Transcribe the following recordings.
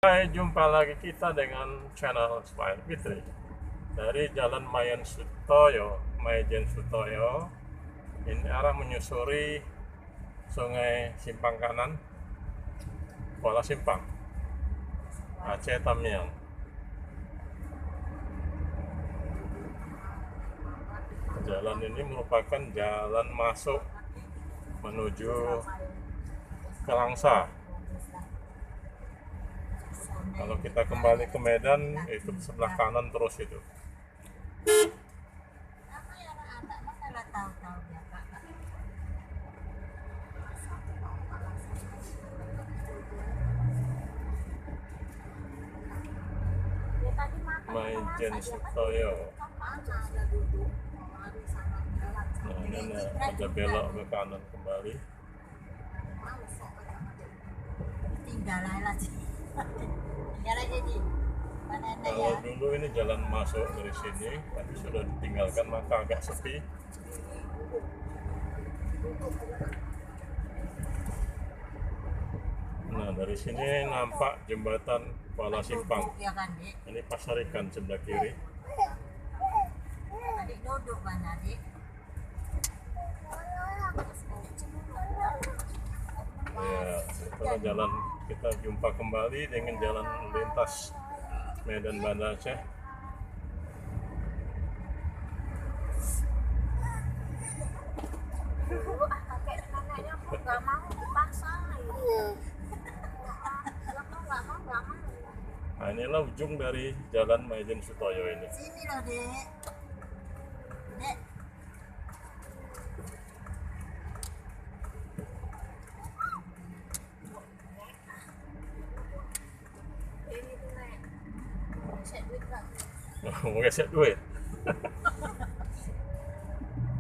Hai, jumpa lagi kita dengan channel Smile Fitri dari Jalan Majen Sutoyo. Ini arah menyusuri Sungai Simpang Kanan, Kuala Simpang, Aceh Tamiang. Jalan ini merupakan jalan masuk menuju ke Langsa. Kalau kita kembali ke Medan, itu sebelah kanan terus itu. Majen Sutoyo. Nah, ini ada belok ke kanan kembali. Kalau dulu ini jalan masuk dari sini, tapi sudah ditinggalkan maka agak sepi. Nah, dari sini nampak jembatan Kuala Simpang. Ini pasar ikan sebelah kiri. Adik duduk mana adik? Ya, setelah jalan kita jumpa kembali dengan jalan lintas Medan Banda Aceh. Kakek neneknya kok nggak mau dipaksa. Nggak mau. Nah, inilah ujung dari Jalan Majen Sutoyo ini. Sini loh dek. Dek. Ini tuh nek. Set duit nggak? Mau gesek duit.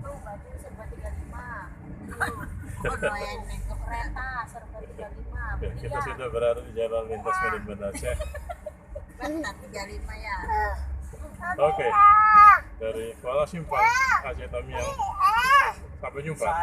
Tuh baju serba 35. Oh doyan nek ke kereta serba 35. Oke, kita sudah berada di Jalan Lintas Medan Banda Aceh. Benar 35 ya. Oke, dari Kuala Simpang, Aceh Tamiang. Sampai jumpa.